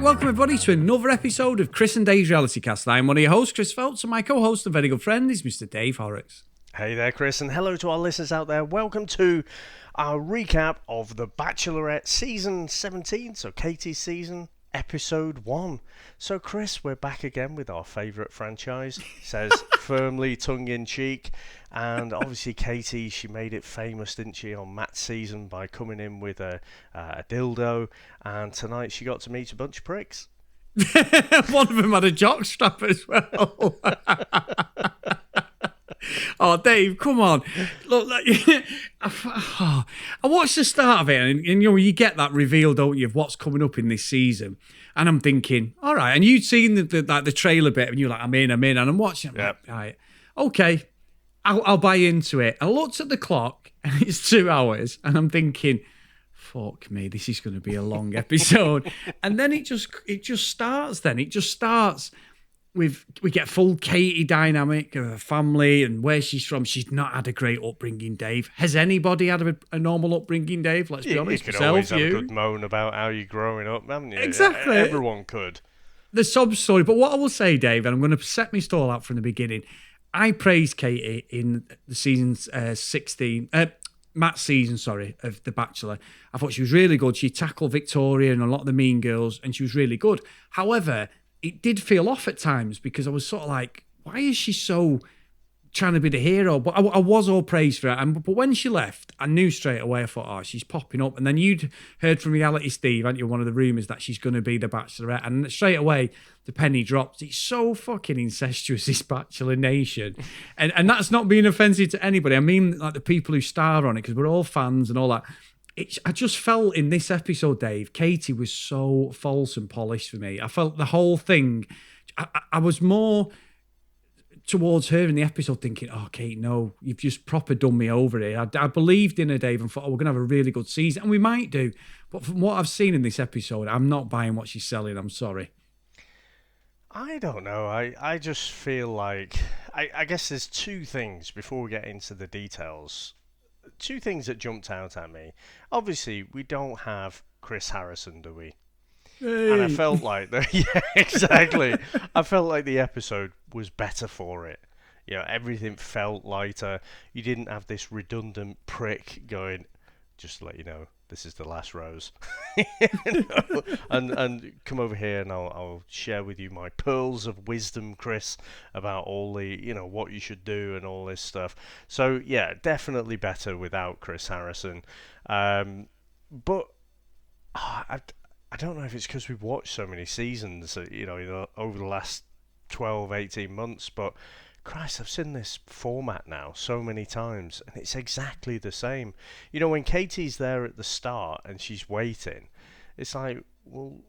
back. Welcome, everybody, to another episode of Chris and Dave's Reality Cast. I'm one of your hosts, Chris Phelps, and my co-host and very good friend is Mr. Dave Horrocks. Hey there, Chris, and hello to our listeners out there. Welcome to our recap of the Bachelorette Season 17, so Katie's season, Episode 1. So, Chris, we're back again with our favourite franchise, says firmly tongue-in-cheek. And obviously, Katie, she made it famous, didn't she, on Matt's season by coming in with a dildo. And tonight she got to meet a bunch of pricks. One of them had a jockstrap as well. Oh, Dave, come on. Look, I watched the start of it, and you know, you get that reveal, don't you, of what's coming up in this season. And I'm thinking, all right. And you'd seen the trailer bit, and you're like, I'm in. And I'm watching. I'm like, all right, okay, I'll buy into it. I looked at the clock, and it's 2 hours, and I'm thinking, fuck me, this is going to be a long episode. And then it just starts. Then it just starts. We get full Katie dynamic of her family and where she's from. She's not had a great upbringing, Dave. Has anybody had a normal upbringing, Dave? Let's be honest. You could always have a good moan about how you're growing up, haven't you? Exactly. Everyone could. The sob story. But what I will say, Dave, and I'm going to set my stall out from the beginning, I praised Katie in the season 16, Matt's season, of The Bachelor. I thought she was really good. She tackled Victoria and a lot of the mean girls, and she was really good. However, it did feel off at times because I was sort of like, why is she so trying to be the hero? But I was all praised for her. But when she left, I knew straight away, I thought, oh, she's popping up. And then you'd heard from Reality Steve, hadn't you, one of the rumours that she's going to be the Bachelorette. And straight away, the penny dropped. It's so fucking incestuous, this Bachelor Nation. And that's not being offensive to anybody. I mean, like the people who star on it, because we're all fans and all that. I just felt in this episode, Dave, Katie was so false and polished for me. I felt the whole thing, I was more towards her in the episode thinking, oh, Kate, no, you've just proper done me over here. I believed in her, Dave, and thought, oh, we're going to have a really good season. And we might do. But from what I've seen in this episode, I'm not buying what she's selling. I'm sorry. I don't know. I just feel like, I guess there's two things before we get into the details. Two things that jumped out at me. Obviously, we don't have Chris Harrison, do we? Hey. And I felt like yeah, exactly. I felt like the episode was better for it. You know, everything felt lighter. You didn't have this redundant prick going, just to let you know, this is the last rose. You know? And come over here and I'll share with you my pearls of wisdom, Chris, about all the, you know, what you should do and all this stuff. So, yeah, definitely better without Chris Harrison. But I don't know if it's because we've watched so many seasons, you know, over the last 12, 18 months, but Christ, I've seen this format now so many times, and it's exactly the same. You know, when Katie's there at the start and she's waiting, it's like, well,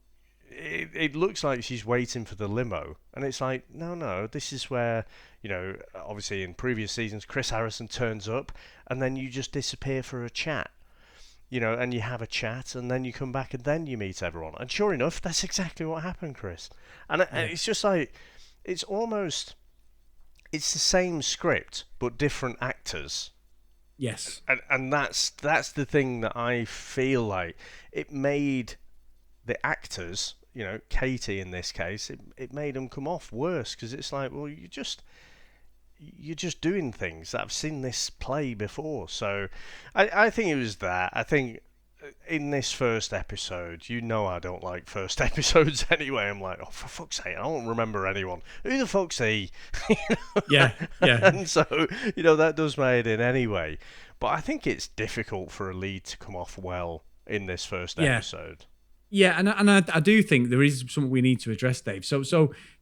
it looks like she's waiting for the limo, and it's like, no, this is where, you know, obviously in previous seasons, Chris Harrison turns up, and then you just disappear for a chat. You know, and you have a chat, and then you come back, and then you meet everyone. And sure enough, that's exactly what happened, Chris. And it's just like, it's almost... It's the same script, but different actors. Yes. And that's the thing that I feel like. It made the actors, you know, Katie in this case, it made them come off worse. Because it's like, well, you're just doing things that I've seen this play before. So I think it was that. I think in this first episode, you know I don't like first episodes anyway. I'm like, oh, for fuck's sake, I don't remember anyone. Who the fuck's he? You know? Yeah. And so, you know, that does my head in anyway. But I think it's difficult for a lead to come off well in this first episode. Yeah, and I do think there is something we need to address, Dave. So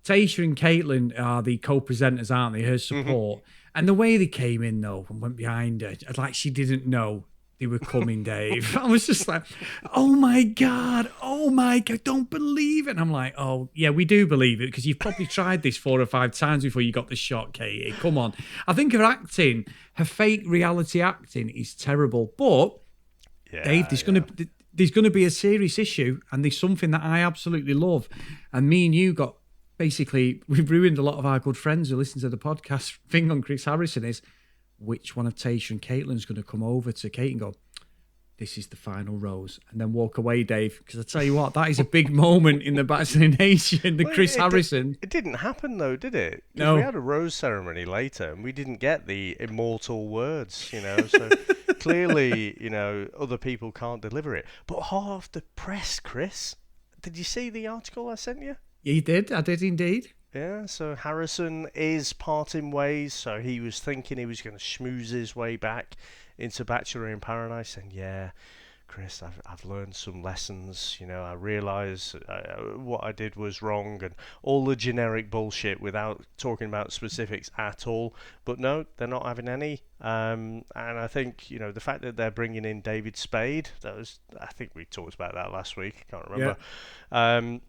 Tasha and Caitlin are the co-presenters, aren't they? Her support. Mm-hmm. And the way they came in, though, and went behind her, like she didn't know they were coming, Dave. I was just like, oh my God, don't believe it. And I'm like, oh, yeah, we do believe it because you've probably tried this 4 or 5 times before you got the shot, Katie. Come on. I think her acting, her fake reality acting is terrible. But, Dave, there's going to be a serious issue, and there's something that I absolutely love. And me and you got, basically, we've ruined a lot of our good friends who listen to the podcast thing on Chris Harrison is, which one of Tasha and Caitlin's going to come over to Kate and go, this is the final rose, and then walk away, Dave. Because I tell you what, that is a big moment in the Bachelor Nation. The Chris Harrison. It didn't happen though, did it? No. We had a rose ceremony later, and we didn't get the immortal words. So clearly, other people can't deliver it. But half the press, Chris. Did you see the article I sent you? You did. I did indeed. Yeah, so Harrison is parting ways, so he was thinking he was going to schmooze his way back into Bachelor in Paradise, and yeah, Chris, I've learned some lessons, I realise what I did was wrong, and all the generic bullshit without talking about specifics at all, but no, they're not having any, and I think, the fact that they're bringing in David Spade, I think we talked about that last week, I can't remember,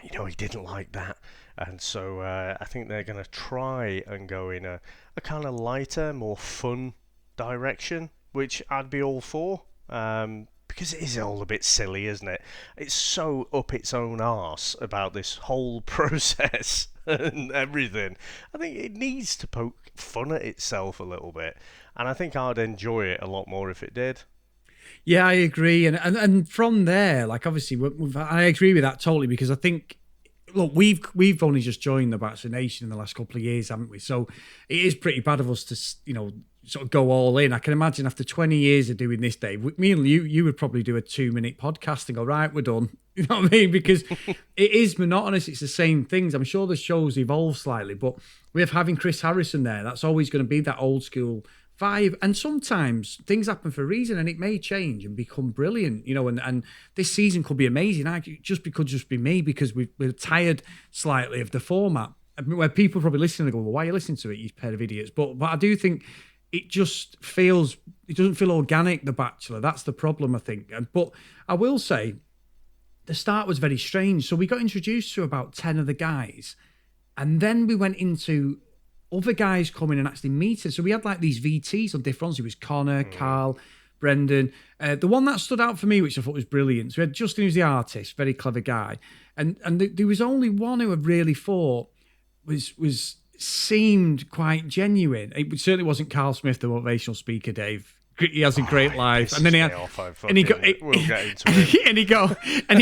he didn't like that. And so I think they're going to try and go in a kind of lighter, more fun direction, which I'd be all for. Because it is all a bit silly, isn't it? It's so up its own arse about this whole process and everything. I think it needs to poke fun at itself a little bit. And I think I'd enjoy it a lot more if it did. Yeah, I agree. And from there, like, obviously, I agree with that totally, because I think, look, we've only just joined the Bachelor Nation in the last couple of years, haven't we? So it is pretty bad of us to, sort of go all in. I can imagine after 20 years of doing this, Dave, me and you would probably do a 2-minute podcast and go, right, we're done. You know what I mean? Because it is monotonous. It's the same things. I'm sure the show's evolved slightly, but with having Chris Harrison there, that's always going to be that old school vibe. And sometimes things happen for a reason, and it may change and become brilliant, and this season could be amazing. Could just be me, because we're tired slightly of the format, where people probably listening and go, well, why are you listening to it, you pair of idiots? But I do think it doesn't feel organic, The Bachelor. That's the problem, I think. But I will say the start was very strange. So we got introduced to about 10 of the guys, and then we went into other guys coming and actually meeting. So we had like these VTs on different. It was Connor, Carl, Brendan. The one that stood out for me, which I thought was brilliant. So we had Justin, who's the artist, very clever guy, and there was only one who I really thought seemed quite genuine. It certainly wasn't Carl Smith, the motivational speaker, Dave. He has a great life, and then he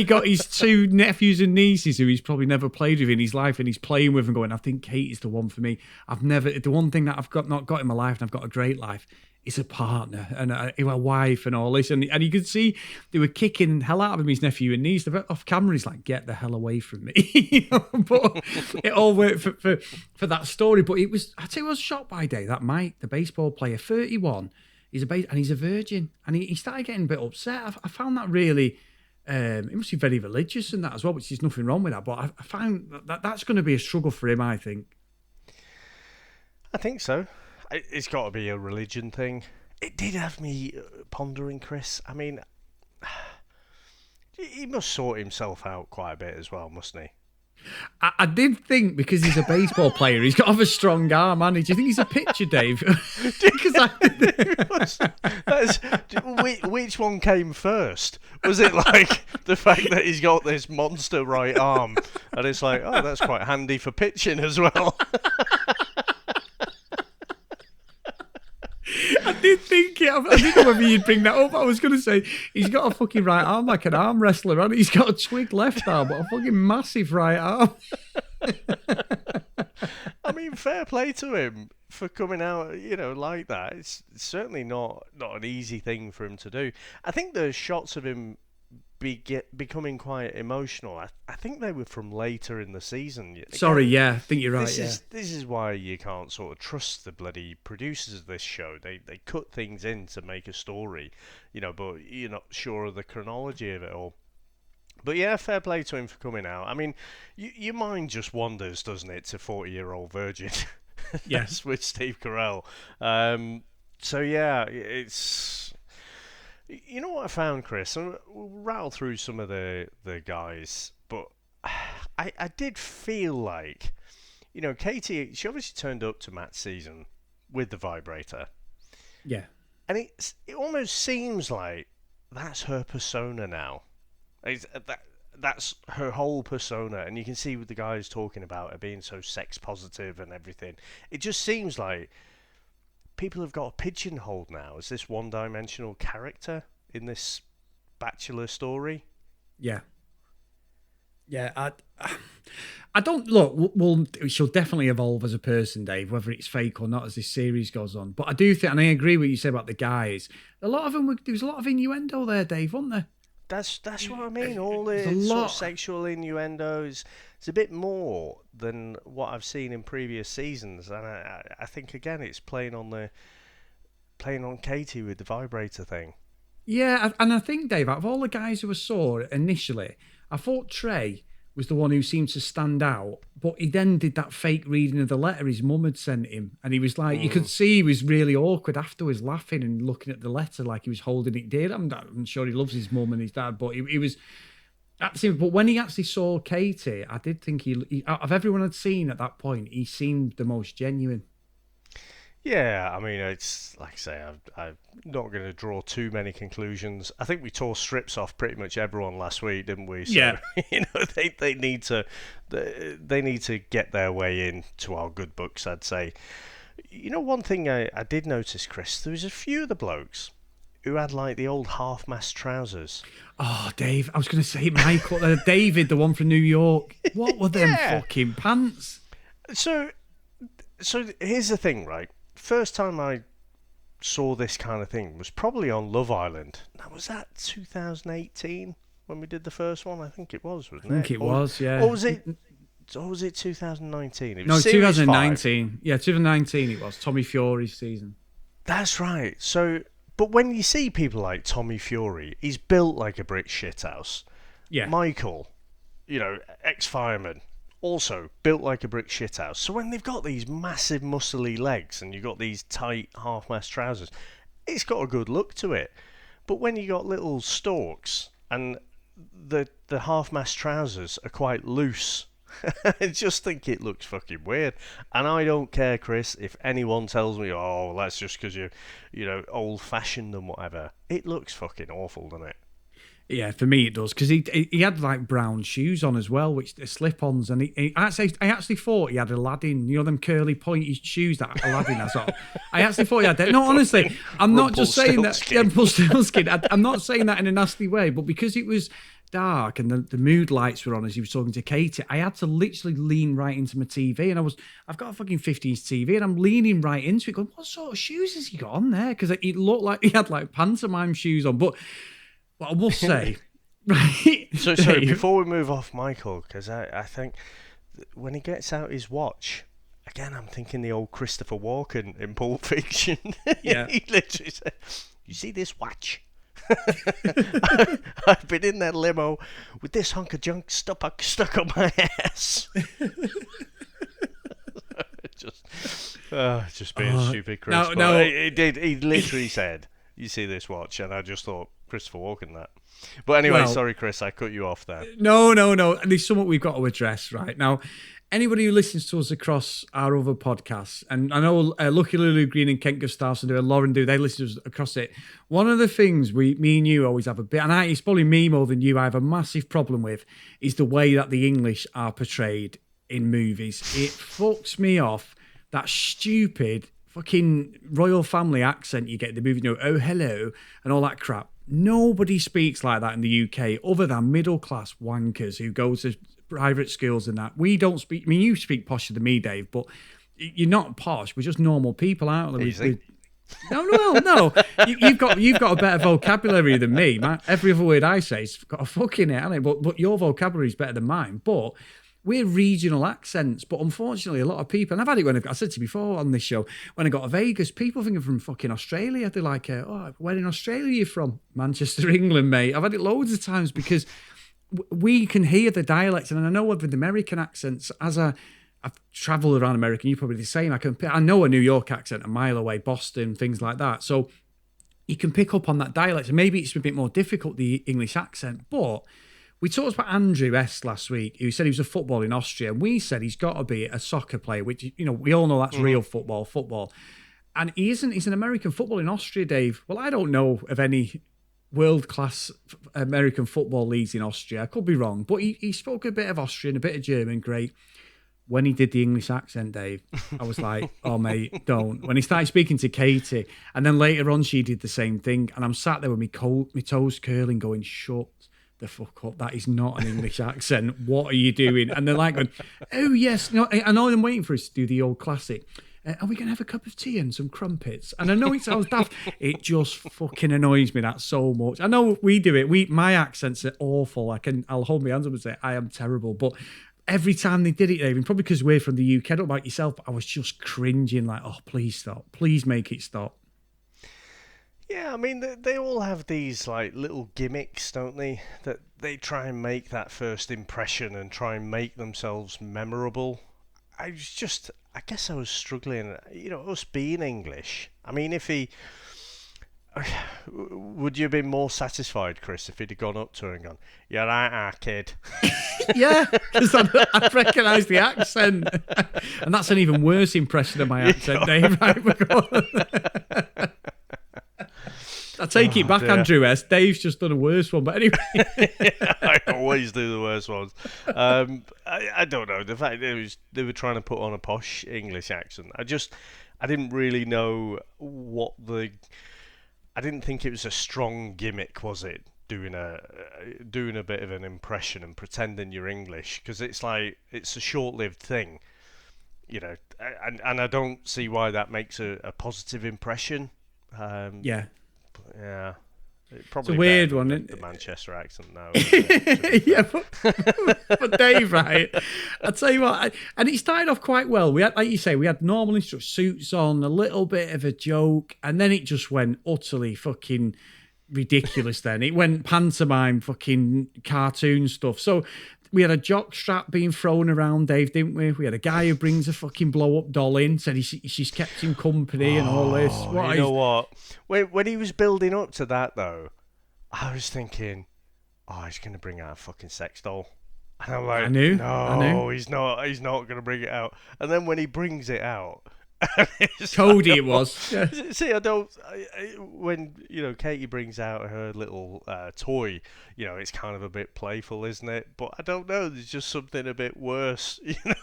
got his 2 nephews and nieces who he's probably never played with in his life, and he's playing with and going, I think Kate is the one for me. The one thing that I've not got in my life, and I've got a great life, is a partner and a wife and all this. And you could see they were kicking hell out of him, his nephew and niece. Off camera, he's like, get the hell away from me. But it all worked for that story. But I tell you, I was shocked by Dave, that Mike, the baseball player, 31. He's a virgin, and he started getting a bit upset. I found that really, he must be very religious and that as well, which is nothing wrong with that. But I found that's going to be a struggle for him, I think. I think so. It's got to be a religion thing. It did have me pondering, Chris. I mean, he must sort himself out quite a bit as well, mustn't he? I did think, because he's a baseball player, he's got to have a strong arm, hasn't he? Do you think he's a pitcher, Dave? Which one came first? Was it like the fact that he's got this monster right arm, and it's like, oh, that's quite handy for pitching as well? I did think it. I didn't know whether you'd bring that up. I was going to say, he's got a fucking right arm like an arm wrestler, hasn't he? He's got a twig left arm, but a fucking massive right arm. I mean, fair play to him for coming out, like that. It's certainly not an easy thing for him to do. I think the shots of him becoming quite emotional, I think they were from later in the season. Again, sorry, yeah, I think you're right. This is why you can't sort of trust the bloody producers of this show. They cut things in to make a story, but you're not sure of the chronology of it all. But yeah, fair play to him for coming out. I mean, your mind just wanders, doesn't it, to 40-year-old virgin? Yes, with Steve Carell. So yeah, it's... You know what I found, Chris? We'll rattle through some of the guys, but I did feel like, Katie, she obviously turned up to Matt's season with the vibrator. Yeah. And it almost seems like that's her persona now. That's her whole persona, and you can see with the guys talking about her being so sex positive and everything. It just seems like people have got a pigeonhole now as this one-dimensional character in this Bachelor story. Yeah. Yeah, I don't look. Well, she'll definitely evolve as a person, Dave, whether it's fake or not as this series goes on. But I do think, and I agree with what you say about the guys. A lot of them, there was a lot of innuendo there, Dave, wasn't there? That's what I mean. All the There's a sort lot. of sexual innuendos. It's a bit more than what I've seen in previous seasons, and I think again it's playing on Katie with the vibrator thing. Yeah, and I think, Dave, out of all the guys who I saw initially, I thought Trey was the one who seemed to stand out, but he then did that fake reading of the letter his mum had sent him. And he was like, you could see he was really awkward afterwards, laughing and looking at the letter like he was holding it dear. I'm sure he loves his mum and his dad, but he was... But when he actually saw Katie, I did think he out of everyone I'd seen at that point, he seemed the most genuine. Yeah, I mean, it's like I say, I'm not going to draw too many conclusions. I think we tore strips off pretty much everyone last week, didn't we? So, Yeah. they need to get their way in to our good books, I'd say. One thing I did notice, Chris, there was a few of the blokes who had like the old half-mast trousers. Oh, Dave, I was going to say Michael, David, the one from New York. What were them fucking pants? So here's the thing, right? First time I saw this kind of thing was probably on Love Island. Now, was that 2018 when we did the first one? I think it was, wasn't it? I think it was, yeah. Or was it 2019? It was No, Series 2019. 5. Yeah, 2019 it was. Tommy Fury's season. That's right. So, but when you see people like Tommy Fury, he's built like a brick shithouse. Yeah. Michael, ex-fireman, also built like a brick shithouse. So when they've got these massive muscly legs and you've got these tight half-mast trousers, it's got a good look to it. But when you got little stalks and the half-mast trousers are quite loose, I just think it looks fucking weird. And I don't care, Chris, if anyone tells me, oh, that's just because you're old-fashioned and whatever. It looks fucking awful, doesn't it? Yeah, for me it does, because he had like brown shoes on as well, which are slip-ons, and I actually thought he had Aladdin, them curly pointy shoes that Aladdin has on. I actually thought he had that. No, honestly, I'm not just saying that. Yeah, Rumpelstiltskin. I'm not saying that in a nasty way, but because it was dark and the mood lights were on as he was talking to Katie, I had to literally lean right into my TV, and I've got a fucking 50s TV, and I'm leaning right into it, going, what sort of shoes has he got on there? Because it looked like he had like pantomime shoes on, but I must say, right? So sorry, before we move off Michael, because I think when he gets out his watch, again, I'm thinking the old Christopher Walken in Pulp Fiction. Yeah. He literally said, you see this watch? I've been in that limo with this hunk of junk stuck on my ass. Just being stupid, Chris. No. He literally said, you see this watch, and I just thought Christopher Walken that. But anyway, sorry, Chris, I cut you off there. No. There's something we've got to address right now. Anybody who listens to us across our other podcasts, and I know Lucky Lulu Green and Kent Gustafson do, and Lauren do, they listen to us across it. One of the things me and you always have a bit, and it's probably me more than you, I have a massive problem with, is the way that the English are portrayed in movies. It fucks me off, that stupid fucking royal family accent you get in the movie, oh, hello, and all that crap. Nobody speaks like that in the UK other than middle-class wankers who go to private schools and that. We don't speak... I mean, you speak posher than me, Dave, but you're not posh. We're just normal people, aren't we? No. You've got a better vocabulary than me. Every other word I say's got a fucking it, hasn't it? But your vocabulary's better than mine. But we're regional accents, but unfortunately, a lot of people, and I've had it when I said to you before on this show, when I got to Vegas, people think I'm from fucking Australia. They're like, where in Australia are you from? Manchester, England, mate. I've had it loads of times because we can hear the dialects, and I know with American accents, I've travelled around America, you're probably the same. I know a New York accent a mile away, Boston, things like that. So you can pick up on that dialect, and maybe it's a bit more difficult, the English accent, but we talked about Andrew S. last week, who said he was a footballer in Austria. And we said he's got to be a soccer player, which, we all know that's real football. And he isn't. He's an American footballer in Austria, Dave. Well, I don't know of any world-class American football leagues in Austria. I could be wrong. But he spoke a bit of Austrian, a bit of German, great. When he did the English accent, Dave, I was like, oh, mate, don't. When he started speaking to Katie, and then later on she did the same thing, and I'm sat there with my toes curling going, shut the fuck up. That is not an English accent. What are you doing? And they're like, going, oh, yes. No, I know I'm waiting for us to do the old classic. Are we going to have a cup of tea and some crumpets? And I know it sounds daft. It just fucking annoys me that so much. I know we do it. My accents are awful. I'll hold my hands up and say I am terrible. But every time they did it, David, probably because we're from the UK, I don't know about yourself, but I was just cringing like, oh, please stop. Please make it stop. Yeah, I mean, they all have these like little gimmicks, don't they? That they try and make that first impression and try and make themselves memorable. I guess I was struggling, us being English. I mean, would you have been more satisfied, Chris, if he'd have gone up to her and gone, "You're right, kid"? Yeah, because I recognise the accent. And that's an even worse impression of my accent, Dave. Right? I take it back, dear. Andrew S. Dave's just done a worse one, but anyway. I always do the worst ones. I don't know. The fact they were trying to put on a posh English accent. I didn't really know I didn't think it was a strong gimmick, was it? Doing a bit of an impression and pretending you're English, because it's a short-lived thing, and I don't see why that makes a positive impression. Yeah. Yeah. It's a weird one, isn't it? The Manchester accent now. Yeah, but Dave, right? I'll tell you what, and it started off quite well. We had, like you say, we had normal instructor suits on, a little bit of a joke, and then it just went utterly fucking ridiculous then. It went pantomime, fucking cartoon stuff. So we had a jock strap being thrown around, Dave, didn't we? We had a guy who brings a fucking blow-up doll in, said she's kept him company and all this. What? When he was building up to that, though, I was thinking, oh, he's going to bring out a fucking sex doll. And I'm like, I knew. He's not going to bring it out. And then when he brings it out, Cody it was. See, when Katie brings out her little toy, it's kind of a bit playful, isn't it? But I don't know, there's just something a bit worse, when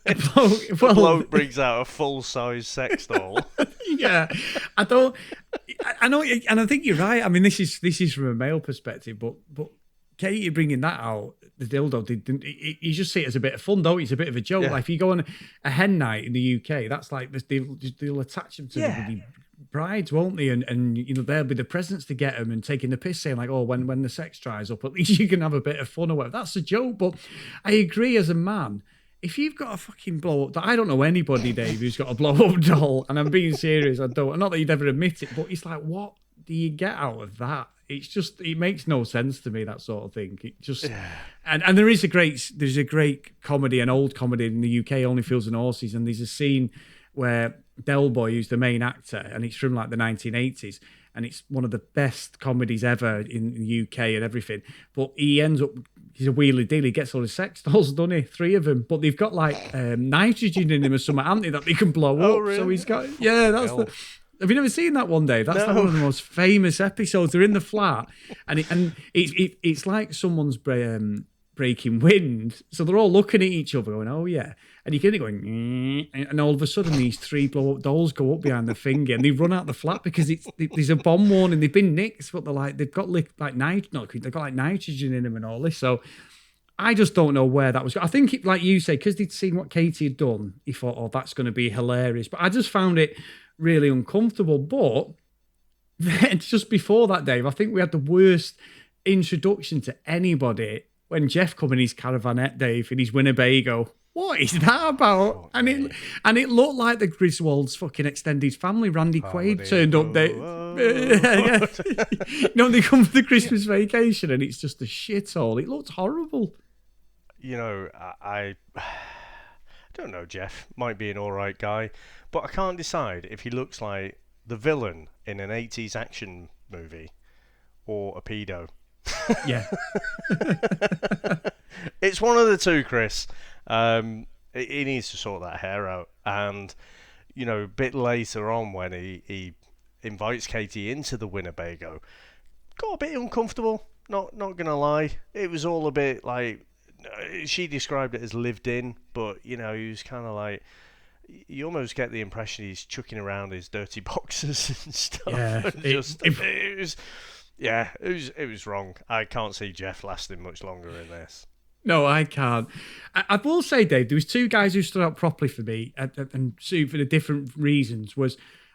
the bloke brings out a full-size sex doll. Yeah, I know, and I think you're right. I mean, this is from a male perspective, but Katie bringing that out, the dildo, you just see it as a bit of fun, don't you? It's a bit of a joke. Yeah. Like if you go on a hen night in the UK, that's like they'll attach them to the brides, won't they? And there'll be the presents to get them and taking the piss, saying like, oh, when the sex dries up, at least you can have a bit of fun or whatever. That's a joke. But I agree, as a man, if you've got a fucking blow up doll, I don't know anybody, Dave, who's got a blow up doll, and I'm being serious. I don't. Not that you'd ever admit it, but it's like, what do you get out of that? It's just, it makes no sense to me, that sort of thing. It just, and there's a great comedy, an old comedy in the UK, Only Fools and Horses, and there's a scene where Del Boy, who's the main actor, and it's from like the 1980s, and it's one of the best comedies ever in the UK and everything. But he ends up, he's a wheelie deal. He gets all his sex dolls, doesn't he? 3 of them, but they've got like nitrogen in them or something, haven't they, that they can blow up. Really? So he's got, Have you never seen that one, Dave? That's like one of the most famous episodes. They're in the flat, and it's like someone's breaking wind. So they're all looking at each other, going, "Oh yeah," and you get it going, and all of a sudden these 3 blow-up dolls go up behind the finger, and they run out the flat because there's a bomb warning. They've been nicked, but they've got nitrogen in them and all this. So I just don't know where that was. I think, like you say, because they'd seen what Katie had done, he thought, "Oh, that's going to be hilarious." But I just found it really uncomfortable. But then just before that, Dave, I think we had the worst introduction to anybody when Jeff come in his caravanette, Dave, in his Winnebago. What is that about? And it looked like the Griswolds' fucking extended family. Randy Quaid turned up there. They come for the Christmas vacation and it's just a shithole. It looked horrible. I don't know, Jeff. Might be an alright guy. But I can't decide if he looks like the villain in an 80s action movie or a pedo. Yeah. It's one of the two, Chris. He needs to sort that hair out. And, a bit later on when he invites Katie into the Winnebago, got a bit uncomfortable. Not going to lie. It was all a bit like she described it as lived in, but he was kind of like, you almost get the impression he's chucking around his dirty boxes and stuff. Yeah, it was wrong. I can't see Jeff lasting much longer in this. No, I can't. I will say, Dave, there was two guys who stood out properly for me, and two for the different reasons.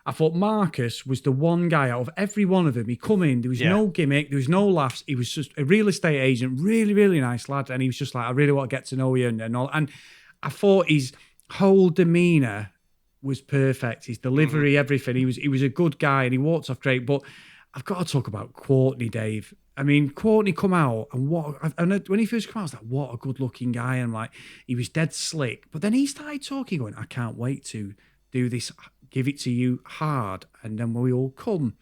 I thought Marcus was the one guy out of every one of them. He come in, there was no gimmick, there was no laughs. He was just a real estate agent, really, really nice lad, and he was just like, I really want to get to know you and all. And I thought his whole demeanour was perfect. His delivery, everything. He was a good guy, and he walked off great. But I've got to talk about Courtney, Dave. I mean, Courtney come out, and when he first came out, I was like, what a good-looking guy. And like, he was dead slick. But then he started talking, going, I can't wait to do this, give it to you hard, and then we all come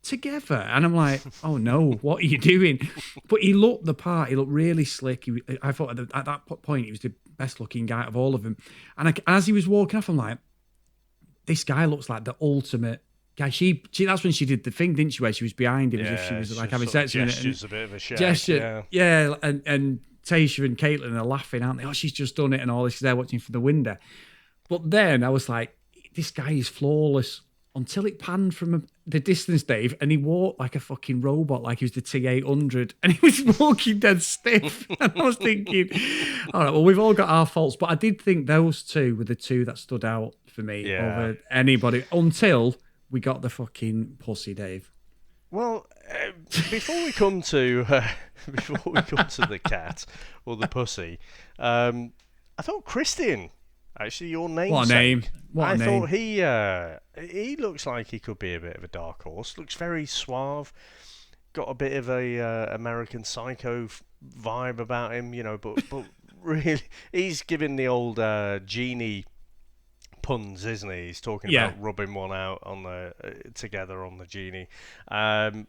together. And I'm like, oh no, what are you doing? But he looked the part. He looked really slick. I thought at that point, he was the best-looking guy of all of them. And as he was walking off, I'm like, this guy looks like the ultimate guy. She that's when she did the thing, didn't she, where she was behind him as if she was like having sex with him. Gestures a bit of a shake. Gesture, yeah. And Tasha and Caitlin are laughing, aren't they? Oh, she's just done it and all this. They're watching from the window. But then I was like, this guy is flawless until it panned from the distance, Dave, and he walked like a fucking robot, like he was the T800, and he was walking dead stiff. And I was thinking, all right, well, we've all got our faults, but I did think those two were the two that stood out for me over anybody until we got the fucking pussy, Dave. Well, before we come to the cat or the pussy, I thought Christian, actually your namesake. What a name! I thought he looks like he could be a bit of a dark horse. Looks very suave. Got a bit of a American Psycho vibe about him, but really, he's giving the old genie puns, isn't he? He's talking about rubbing one out on together on the genie. But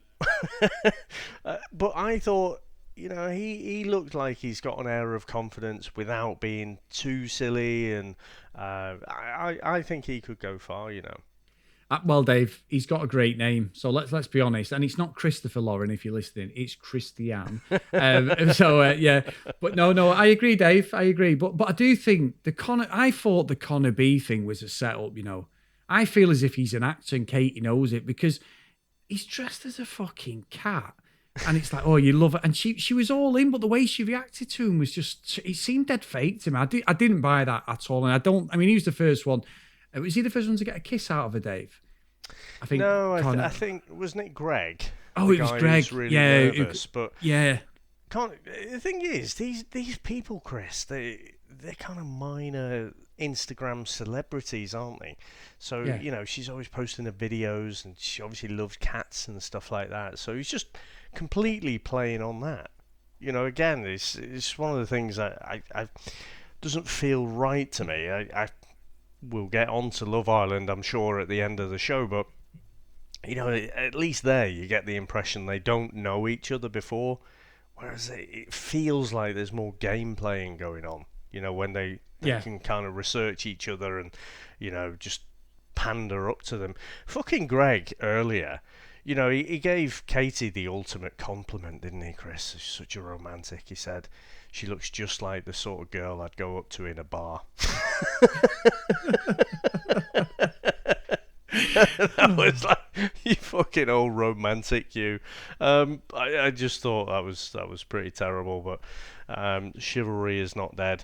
I thought, he looked like he's got an air of confidence without being too silly, and I think he could go far, Well, Dave, he's got a great name, so let's be honest. And it's not Christopher Lauren, if you're listening. It's Christian. But no, I agree, Dave. I agree. But I do think I thought the Connor B thing was a setup. I feel as if he's an actor, and Katie knows it, because he's dressed as a fucking cat. And it's like, oh, you love it. And she was all in, but the way she reacted to him was just, it seemed dead fake to me. I didn't buy that at all. And he was the first one. Was he the first one to get a kiss out of her, Dave? I think. No, I think, wasn't it Greg? Oh, it was Greg. Was really nervous, but yeah. The thing is, these people, Chris, they're kind of minor Instagram celebrities, aren't they? So she's always posting the videos, and she obviously loves cats and stuff like that. So he's just completely playing on that. Again, it's one of the things that I doesn't feel right to me. I will get on to Love Island, I'm sure, at the end of the show, but at least there you get the impression they don't know each other before, whereas it feels like there's more game playing going on. When they can kind of research each other and just pander up to them. Fucking Greg earlier, he gave Katie the ultimate compliment, didn't he, Chris? She's such a romantic. He said, she looks just like the sort of girl I'd go up to in a bar. That was like, you fucking old romantic, you. I just thought that was pretty terrible, but chivalry is not dead.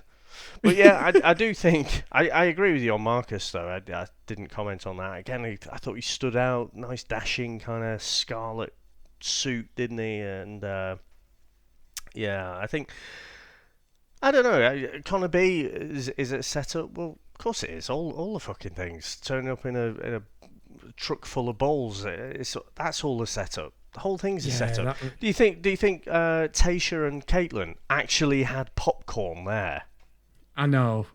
But yeah, I do think I agree with you on Marcus, though. I didn't comment on that. Again, I thought he stood out. Nice dashing kind of scarlet suit, didn't he? And I think, I don't know, Connor B, is it set up? Well, of course it is. All the fucking things turning up in a truck full of balls. That's all the setup. The whole thing's a setup. Do you think Tasha and Caitlin actually had popcorn there? I know.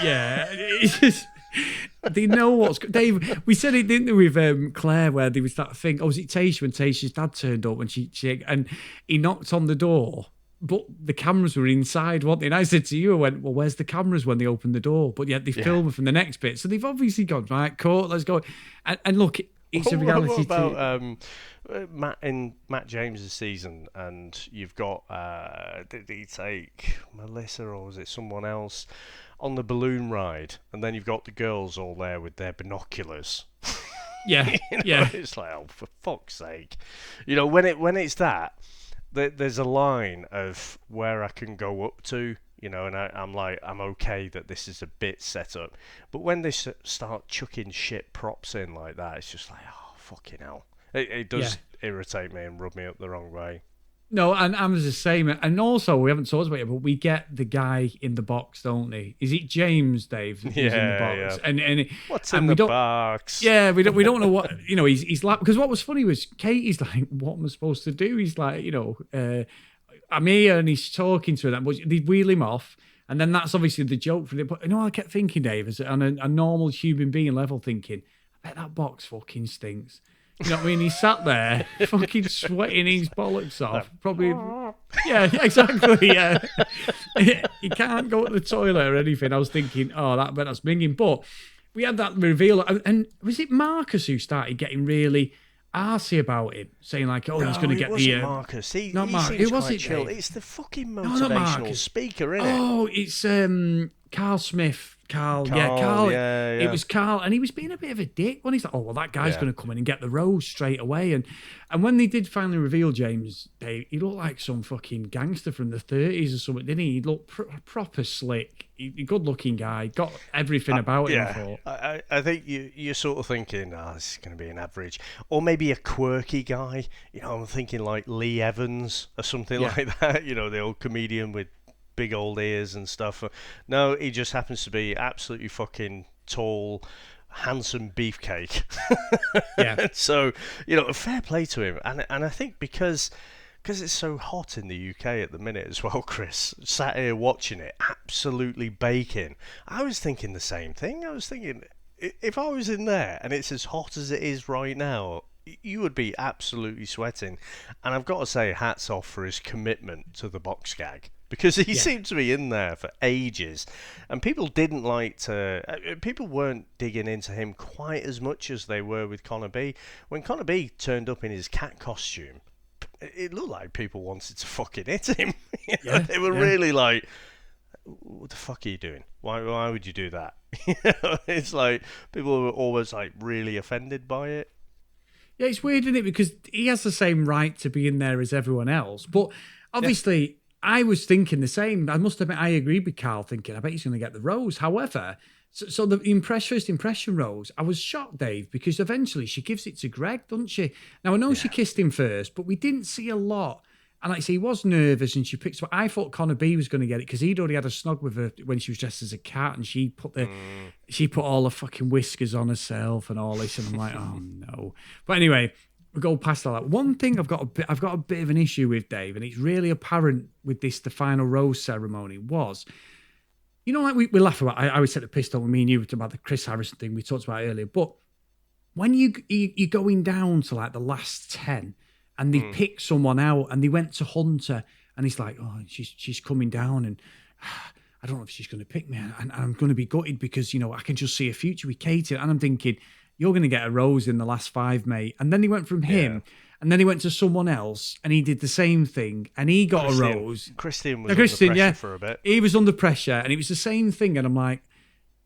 Yeah. It's just, they know what's... Dave, we said it, didn't we, with Claire, where there was that thing. Oh, was it Tasha when Tasha's dad turned up when she and he knocked on the door, but the cameras were inside, weren't they? And I said to you, I went, well, where's the cameras when they opened the door? But yet they film from the next bit. So they've obviously gone, right, cool, let's go. And look, it's a What reality about Matt James's season? And you've got did he take Melissa or was it someone else on the balloon ride? And then you've got the girls all there with their binoculars. Yeah, You know, yeah. it's like, oh, for fuck's sake. You know, when it's that, there's a line of where I can go up to, you know, and I'm like, I'm okay that this is a bit set up. But when they start chucking shit props in like that, it's just like, oh, fucking hell. It does irritate me and rub me up the wrong way. No, and I'm the same. And also, we haven't talked about it, but we get the guy in the box, don't we? Is it James, Dave, who's in the box? Yeah. And What's and in we the don't, box? Yeah, we don't know what, you know. He's like, because what was funny was Katie's like, what am I supposed to do? He's like, you know, I'm here, and he's talking to her. But they wheel him off, and then that's obviously the joke for it. But you know, I kept thinking, Dave, as on a normal human being level, thinking, I bet that box fucking stinks. You know what I mean? He sat there, fucking sweating his bollocks off. Probably, yeah, exactly. Yeah, he can't go to the toilet or anything. I was thinking, oh, that's minging. But we had that reveal, and was it Marcus who started getting really arsey about it, saying like, oh, he's going to get the. Marcus. Not Marcus. Who was it? Chill. Dave? It's the fucking not motivational Marcus. speaker, isn't it? Oh, it's Carl Smith. Carl. Yeah. It was Carl, and he was being a bit of a dick when he's like, "Oh, well, that guy's going to come in and get the rose straight away." And when they did finally reveal James, he looked like some fucking gangster from the 30s or something, didn't he? He looked proper slick. Good-looking guy, got everything about him. I thought. I think you're sort of thinking, this is going to be an average, or maybe a quirky guy. You know, I'm thinking like Lee Evans or something like that. You know, the old comedian with big old ears and stuff. No, he just happens to be absolutely fucking tall, handsome beefcake. Yeah. So, you know, fair play to him. And I think because it's so hot in the UK at the minute as well, Chris, sat here watching it, absolutely baking. I was thinking the same thing. I was thinking, if I was in there and it's as hot as it is right now, you would be absolutely sweating. And I've got to say, hats off for his commitment to the box gag. Because he seemed to be in there for ages, and people didn't like to. People weren't digging into him quite as much as they were with Connor B. When Connor B turned up in his cat costume, it looked like people wanted to fucking hit him. They were really like, "What the fuck are you doing? Why would you do that?" It's like people were always like really offended by it. Yeah, it's weird, isn't it? Because he has the same right to be in there as everyone else, but obviously. Yeah. I was thinking the same. I must admit, I agreed with Carl, thinking, I bet he's going to get the rose. However, so the first impression rose, I was shocked, Dave, because eventually she gives it to Greg, doesn't she? Now, I know she kissed him first, but we didn't see a lot. And like I say, he was nervous and she picked up. I thought Connor B was going to get it because he'd already had a snog with her when she was dressed as a cat, and she put all the fucking whiskers on herself and all this. And I'm like, oh no. But anyway, we go past all that. One thing I've got a bit of an issue with, Dave, and it's really apparent with the final rose ceremony was, you know, like we laugh about. I always said the pistol with me and you about the Chris Harrison thing we talked about earlier. But when you're going down to like the last 10, and they pick someone out, and they went to Hunter, and he's like, oh, she's coming down, and I don't know if she's going to pick me, and I'm going to be gutted because, you know, I can just see a future with Katie, and I'm thinking, you're going to get a rose in the last 5, mate. And then he went from him, and then he went to someone else, and he did the same thing, and he got a rose. Christian was under pressure for a bit. He was under pressure, and it was the same thing, and I'm like,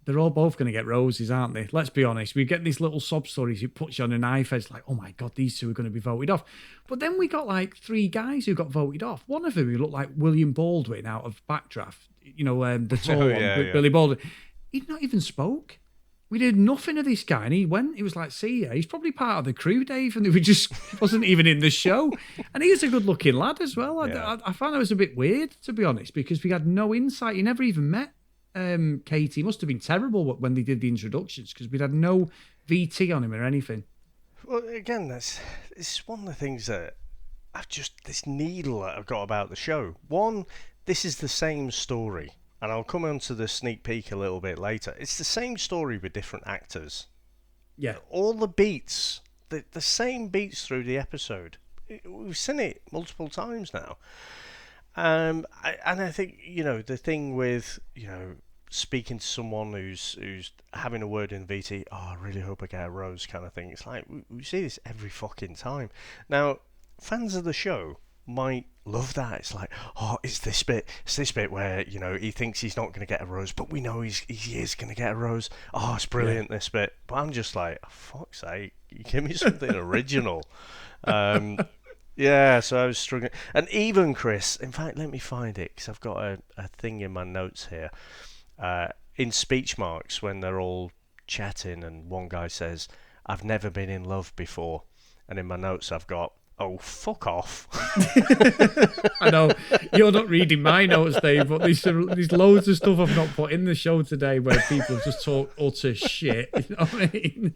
they're all both going to get roses, aren't they? Let's be honest. We get these little sob stories. It puts you on a knife edge, like, oh my God, these two are going to be voted off. But then we got like 3 guys who got voted off. One of them who looked like William Baldwin out of Backdraft, you know, the tall one, Billy Baldwin. He'd not even spoke. We did nothing of this guy, and he went. He was like, see ya. He's probably part of the crew, Dave, and he just wasn't even in the show. And he was a good-looking lad as well. I found that was a bit weird, to be honest, because we had no insight. He never even met Katie. It must have been terrible when they did the introductions, because we'd had no VT on him or anything. Well, again, this is one of the things that this needle that I've got about the show. One, this is the same story. And I'll come on to the sneak peek a little bit later. It's the same story with different actors. Yeah. All the beats, the same beats through the episode. We've seen it multiple times now. And I think, you know, the thing with, you know, speaking to someone who's having a word in VT. Oh, I really hope I get a rose, kind of thing. It's like we see this every fucking time. Now, fans of the show might love that. It's like, oh, it's this bit where, you know, he thinks he's not going to get a rose, but we know he is going to get a rose. Oh, it's brilliant, this bit. But I'm just like, oh, fuck's sake, you give me something original. Yeah, so I was struggling. And even Chris, in fact, let me find it, because I've got a thing in my notes here. In speech marks, when they're all chatting and one guy says, I've never been in love before. And in my notes I've got, oh, fuck off. I know you're not reading my notes, Dave, but there's loads of stuff I've not put in the show today where people just talk utter shit. You know what I mean?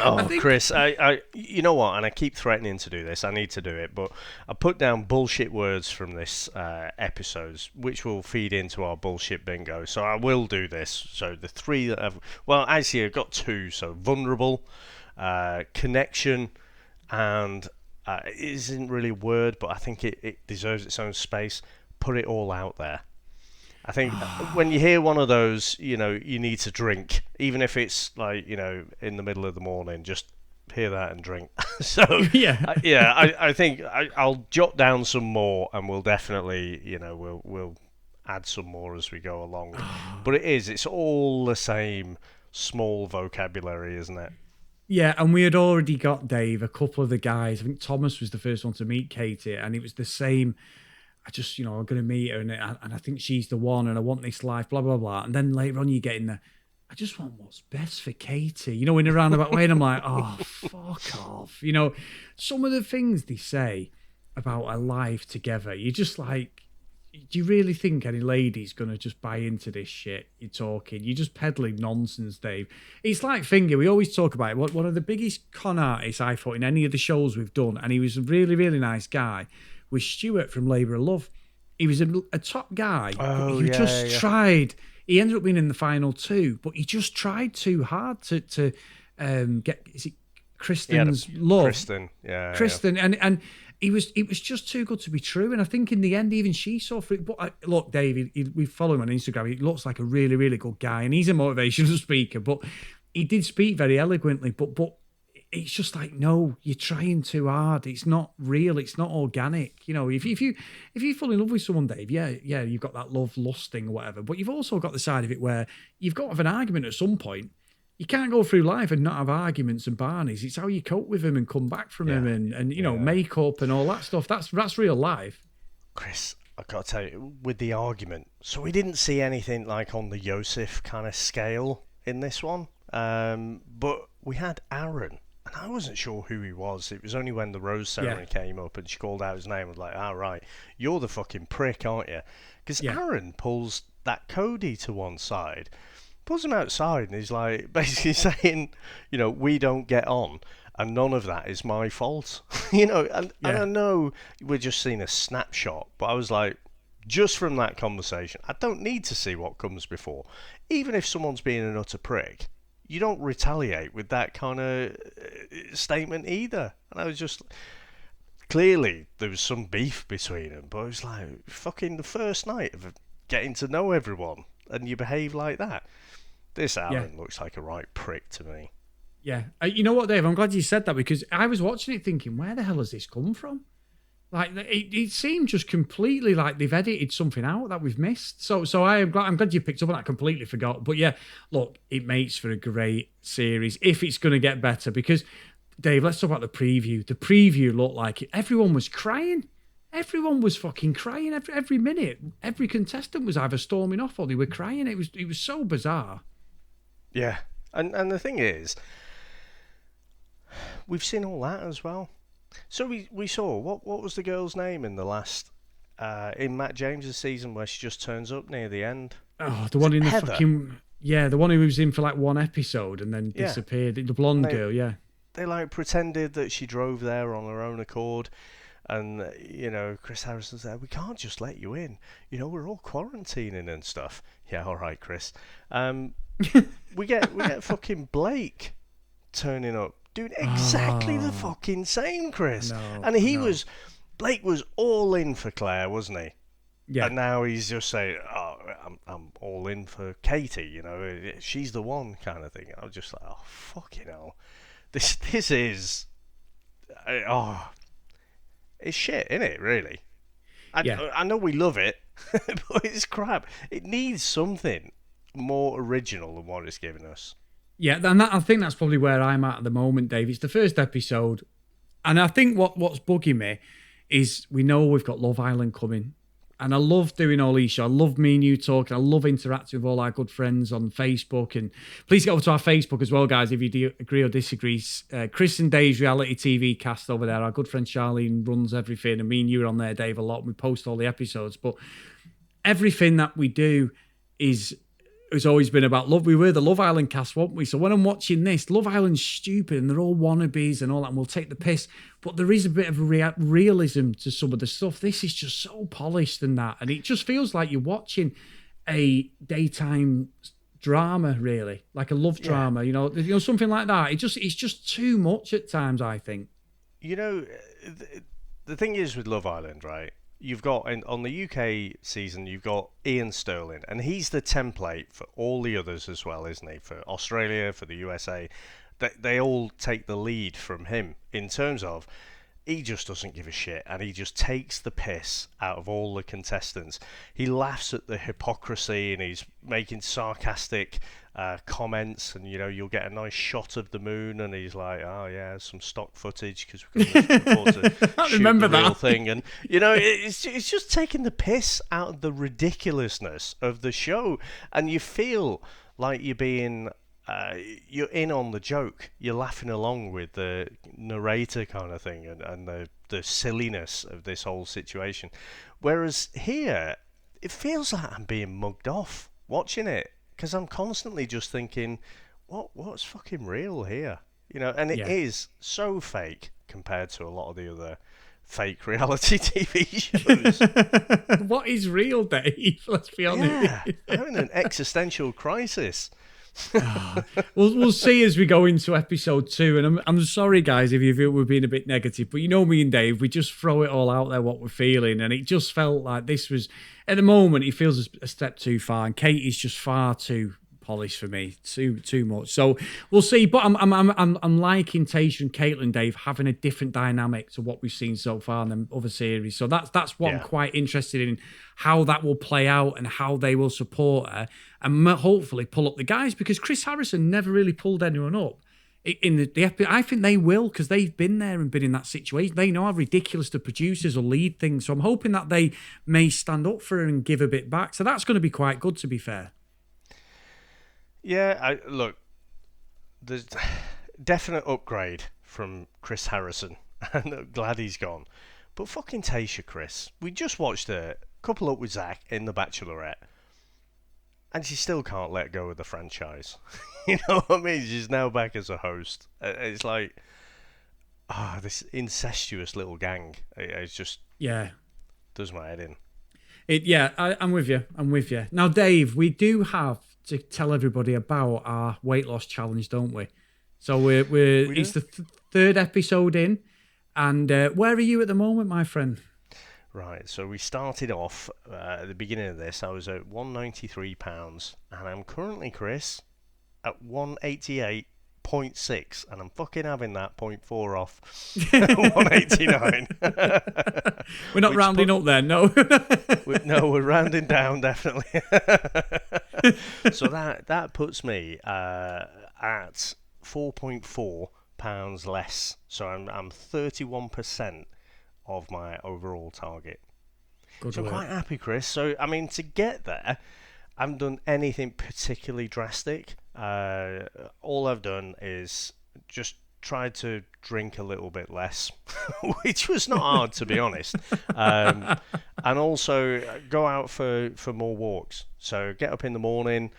Oh, Chris, I you know what? And I keep threatening to do this. I need to do it, but I put down bullshit words from this episodes, which will feed into our bullshit bingo. So I will do this. So the three that actually I've got two. So vulnerable, connection, and it isn't really a word, but I think it deserves its own space. Put it all out there. I think when you hear one of those, you know, you need to drink, even if it's like, you know, in the middle of the morning, just hear that and drink. So, I think I'll jot down some more, and we'll definitely, you know, we'll add some more as we go along. But it's all the same small vocabulary, isn't it? Yeah, and we had already got, Dave, a couple of the guys. I think Thomas was the first one to meet Katie, and it was the same. I just, you know, I'm going to meet her and I think she's the one and I want this life, blah, blah, blah. And then later on you get in there, I just want what's best for Katie, you know, in a roundabout way. And I'm like, oh, fuck off. You know, some of the things they say about a life together, you're just like, do you really think any lady's going to just buy into this shit you're talking? You're just peddling nonsense, Dave. It's like Finger. We always talk about it. One of the biggest con artists I thought in any of the shows we've done, and he was a really, really nice guy, was Stuart from Labour of Love. He was a top guy. Oh, he tried. He ended up being in the final two, but he just tried too hard to get. Is it Kristen's love? Kristen, Kristen, and it was just too good to be true. And I think in the end, even she saw for it. But look, Dave, we follow him on Instagram. He looks like a really, really good guy, and he's a motivational speaker. But he did speak very eloquently. But it's just like, no, you're trying too hard. It's not real. It's not organic. You know, if you fall in love with someone, Dave, yeah, you've got that love lust thing or whatever. But you've also got the side of it where you've got to have an argument at some point. You can't go through life and not have arguments and barneys. It's how you cope with them and come back from them and you know, make up and all that stuff. That's real life. Chris, I've got to tell you, with the argument, so we didn't see anything like on the Yosef kind of scale in this one. But we had Aaron. And I wasn't sure who he was. It was only when the rose ceremony came up and she called out his name. I was like, all right, you're the fucking prick, aren't you? Because Aaron pulls that Cody to one side, pulls him outside, and he's like basically saying, you know, we don't get on, and none of that is my fault. You know, and I know we're just seeing a snapshot, but I was like, just from that conversation, I don't need to see what comes before. Even if someone's being an utter prick, you don't retaliate with that kind of statement either. And I was just, clearly there was some beef between them, but it was like, fucking the first night of getting to know everyone, and you behave like that. This Aaron looks like a right prick to me. Yeah. You know what, Dave? I'm glad you said that, because I was watching it thinking, where the hell has this come from? Like, it seemed just completely like they've edited something out that we've missed. So I'm glad you picked up on that. Completely forgot. But yeah, look, it makes for a great series if it's going to get better. Because, Dave, let's talk about the preview. The preview looked like everyone was crying. Everyone was fucking crying every minute. Every contestant was either storming off or they were crying. It was so bizarre. Yeah, and the thing is, we've seen all that as well. So we saw, what was the girl's name in the last, in Matt James's season where she just turns up near the end? Oh, the one in the Heather? Fucking, the one who was in for like one episode and then disappeared. The blonde girl, They like pretended that she drove there on her own accord, and, you know, Chris Harrison's there, we can't just let you in. You know, we're all quarantining and stuff. Yeah, all right, Chris. We get fucking Blake turning up, doing exactly the fucking same, Chris. And Blake was all in for Claire, wasn't he? Yeah. And now he's just saying, I'm all in for Katie. You know, she's the one kind of thing. I was just like, oh fucking hell, this is oh, it's shit, isn't it? Really. Yeah. I know we love it, but it's crap. It needs something more original than what it's giving us. Yeah, and I think that's probably where I'm at the moment, Dave. It's the first episode, and I think what's bugging me is we know we've got Love Island coming, and I love doing all these shows. I love me and you talking. I love interacting with all our good friends on Facebook, and please get over to our Facebook as well, guys, if you do agree or disagree. Chris and Dave's reality TV cast over there. Our good friend Charlene runs everything, and me and you are on there, Dave, a lot. And we post all the episodes, but everything that we do is has always been about love. We were the Love Island cast, weren't we? So when I'm watching this, Love Island's stupid and they're all wannabes and all that, and we'll take the piss. But there is a bit of realism to some of the stuff. This is just so polished and that, and it just feels like you're watching a daytime drama, really, like a love drama. You know, something like that. It's just too much at times, I think. You know, the thing is with Love Island, right? You've got, on the UK season, you've got Ian Sterling, and he's the template for all the others as well, isn't he? For Australia, for the USA, they all take the lead from him in terms of he just doesn't give a shit, and he just takes the piss out of all the contestants. He laughs at the hypocrisy, and he's making sarcastic comments, and you'll get a nice shot of the moon, and he's like, oh yeah, some stock footage because we couldn't afford to shoot remember the real that thing, and it's just taking the piss out of the ridiculousness of the show, and you feel like you're being you're in on the joke. You're laughing along with the narrator kind of thing, and the silliness of this whole situation. Whereas here, it feels like I'm being mugged off watching it, because I'm constantly just thinking, what's fucking real here? And it is so fake compared to a lot of the other fake reality TV shows. What is real, Dave? Let's be honest. Yeah, I'm having an existential crisis. We'll see as we go into episode 2, and I'm sorry guys if you feel we're being a bit negative, but me and Dave, we just throw it all out there what we're feeling, and it just felt like this was, at the moment, it feels a step too far, and Katie's just far too polished for me, too much. So we'll see. But I'm liking Tasha and Caitlin, Dave, having a different dynamic to what we've seen so far in the other series. So that's what I'm quite interested in, how that will play out and how they will support her and hopefully pull up the guys, because Chris Harrison never really pulled anyone up. In the episode, I think they will, because they've been there and been in that situation. They know how ridiculous the producers will lead things. So I'm hoping that they may stand up for her and give a bit back. So that's going to be quite good, to be fair. Yeah, look, there's definite upgrade from Chris Harrison, and I'm glad he's gone. But fucking Tasha, Chris, we just watched her couple up with Zach in The Bachelorette, and she still can't let go of the franchise. You know what I mean? She's now back as a host. It's like, this incestuous little gang. It's just, does my head in. I'm with you. Now, Dave, we do have to tell everybody about our weight loss challenge, don't we? So it's the third episode in, and where are you at the moment, my friend? Right, so we started off at the beginning of this. I was at 193 pounds, and I'm currently, Chris, at 188.6, and I'm fucking having that 0.4 off 189. We're not rounding up then, no. We're rounding down, definitely. So that puts me at 4.4 pounds less. So I'm 31% of my overall target. So I'm quite happy, Chris. So, I mean, to get there, I haven't done anything particularly drastic. All I've done is just tried to drink a little bit less, which was not hard, to be honest. And also go out for more walks. So get up in the morning,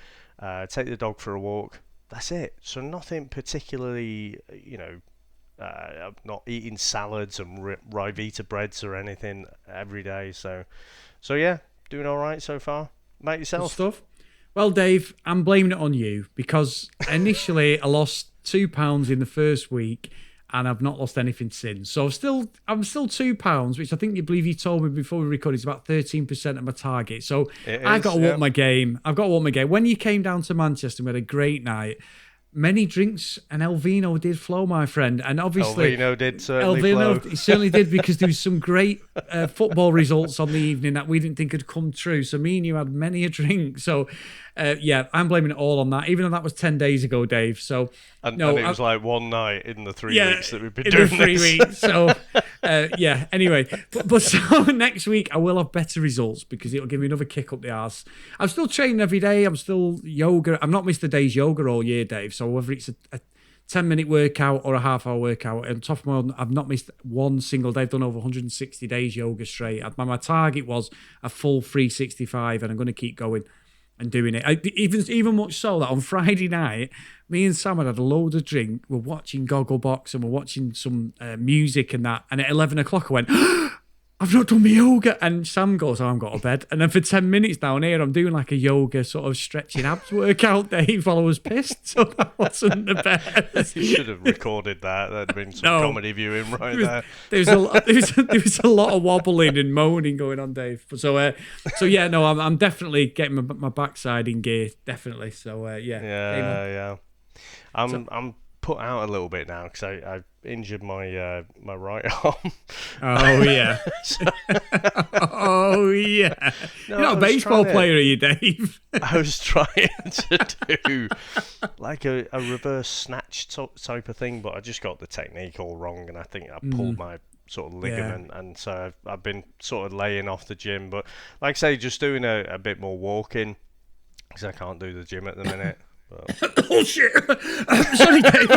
take the dog for a walk. That's it. So nothing particularly, I'm not eating salads and Rivita breads or anything every day. So yeah, doing all right so far. Mate, yourself? Good stuff. Well, Dave, I'm blaming it on you, because initially I lost 2 pounds in the first week, and I've not lost anything since. So I'm still £2, which I think you told me before we recorded is about 13% of my target. So I've got to walk my game. When you came down to Manchester, we had a great night. Many drinks, and Elvino did flow, my friend. And obviously, Elvino did certainly flow. He certainly did, because there was some great football results on the evening that we didn't think had come true. So me and you had many a drink. So, I'm blaming it all on that, even though that was 10 days ago, Dave. So, and it was like one night in the 3 weeks that we've been doing the 3 weeks. So, anyway. But so next week, I will have better results because it'll give me another kick up the arse. I'm still training every day. I'm still yoga. I've not missed a day's yoga all year, Dave. So whether it's a 10-minute workout or a half-hour workout, on top of my own, I've not missed one single day. I've done over 160 days yoga straight. My target was a full 365, and I'm going to keep going and doing it. Even much so that on Friday night, me and Sam had a load of drink. We're watching Gogglebox and we're watching some music and that. And at 11 o'clock, I went, I've not done my yoga. And Sam goes, I'm got to bed. And then for 10 minutes down here, I'm doing like a yoga sort of stretching abs workout, Dave, while I was pissed. So that wasn't the best. You should have recorded that. That'd have been some comedy viewing there. There was a lot of wobbling and moaning going on, Dave. So I'm definitely getting my backside in gear, definitely. So I'm put out a little bit now because I injured my right arm. Oh yeah. Oh yeah. No, you're not a baseball player, are you, Dave? I was trying to do like a reverse snatch type of thing, but I just got the technique all wrong, and I think I pulled my sort of ligament, and so I've been sort of laying off the gym. But like I say, just doing a bit more walking because I can't do the gym at the minute. Oh shit! Sorry, Dave.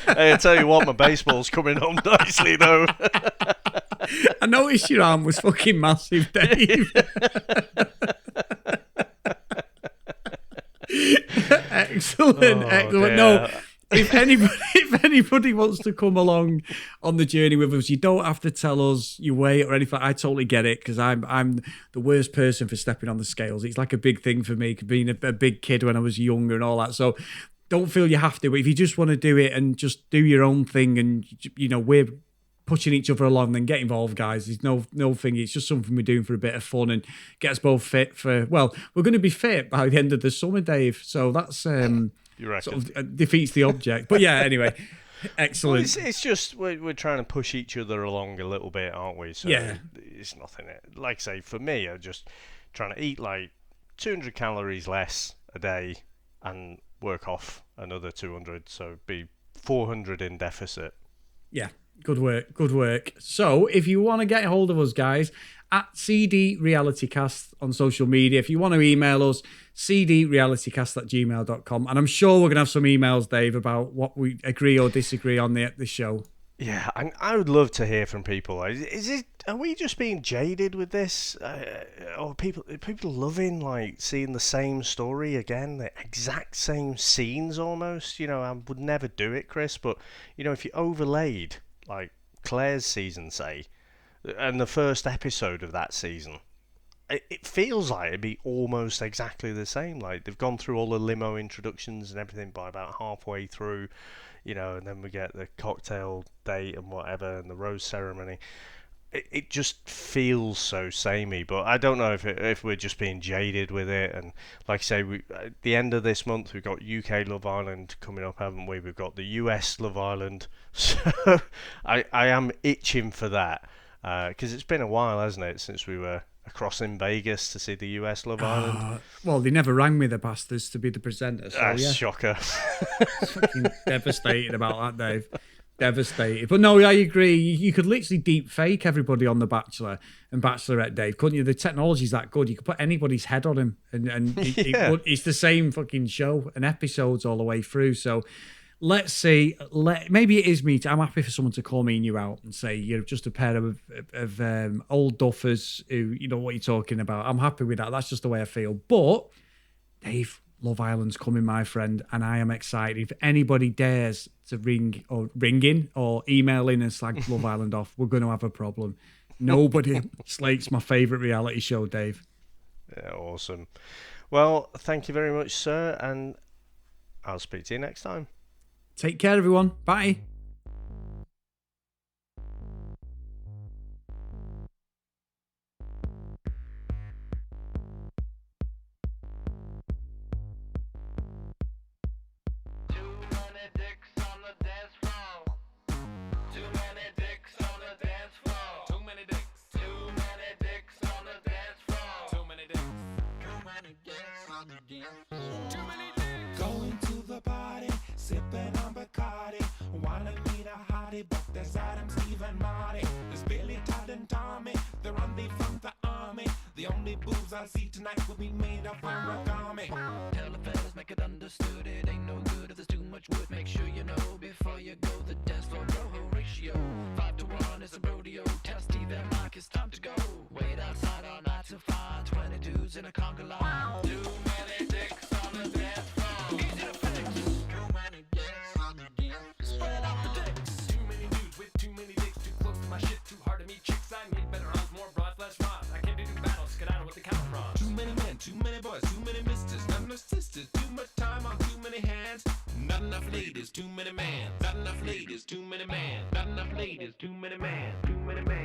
Hey, I tell you what, my baseball's coming home nicely though. I noticed your arm was fucking massive, Dave. Excellent. Dear. No, if anybody wants to come along on the journey with us, you don't have to tell us your weight or anything. I totally get it, because I'm the worst person for stepping on the scales. It's like a big thing for me, being a big kid when I was younger and all that. So don't feel you have to. But if you just want to do it and just do your own thing, and we're pushing each other along, then get involved, guys. There's no thing. It's just something we're doing for a bit of fun and get us both fit for. Well, we're going to be fit by the end of the summer, Dave. So that's sort of defeats the object. But yeah, anyway, excellent. Well, it's just we're trying to push each other along a little bit, aren't we? So yeah, it's nothing. Like I say, for me, I'm just trying to eat like 200 calories less a day and work off another 200, so be 400 in deficit. Yeah. Good work. So if you want to get hold of us, guys, at CD Realitycast on social media. If you want to email us, cdrealitycast@gmail.com. And I'm sure we're going to have some emails, Dave, about what we agree or disagree on the show. Yeah, I would love to hear from people. Are we just being jaded with this? Or people loving like seeing the same story again, the exact same scenes almost? I would never do it, Chris, but if you overlaid like Claire's season, say, and the first episode of that season, it feels like it'd be almost exactly the same. Like they've gone through all the limo introductions and everything by about halfway through, and then we get the cocktail date and whatever and the rose ceremony. It just feels so samey, but I don't know if we're just being jaded with it. And like I say, at the end of this month, we've got UK Love Island coming up, haven't we? We've got the US Love Island. So I am itching for that, because it's been a while, hasn't it, since we were across in Vegas to see the US Love Island. Well, they never rang me, the bastards, to be the presenter. So, yeah. Shocker. Fucking devastated about that, Dave. Devastated. But no, I agree. You could literally deep fake everybody on The Bachelor and Bachelorette, Dave, couldn't you? The technology's that good. You could put anybody's head on him, and it's the same fucking show and episodes all the way through. So let's see. Maybe it is me. I'm happy for someone to call me and you out and say you're just a pair of old duffers who, what you're talking about. I'm happy with that. That's just the way I feel. But, Dave, Love Island's coming, my friend, and I am excited. If anybody dares to ring in or email in and slag Love Island off, we're going to have a problem. Nobody slates my favourite reality show, Dave. Yeah, awesome. Well, thank you very much, sir, and I'll speak to you next time. Take care, everyone. Bye. party, but there's Adam, Steve, and Marty. There's Billy, Todd, and Tommy. They're on the from the army. The only boobs I'll see tonight will be made of origami. Tell the fellas, make it understood. It ain't no good if there's too much wood. Make sure you know before you go. The dance floor rojo ratio 5 to 1 is a rodeo. Tell Steve and Mike it's time to go. Wait outside all night to find 20 dudes in a conga line. Too many dicks on the dance floor. Easy to fix. Too many dicks on the dance floor. Spread out the dicks. Too many dudes with too many dicks. Too close to my shit. Too hard to meet chicks. I need better odds, more broad, less rods. I came to do battle. Skedaddle with the counter prods. Too many men, too many boys, too many misters, not enough sisters. Too much time on too many hands. Not enough ladies, too many men. Not enough ladies, too many men. Not enough ladies, too many men. Too many men.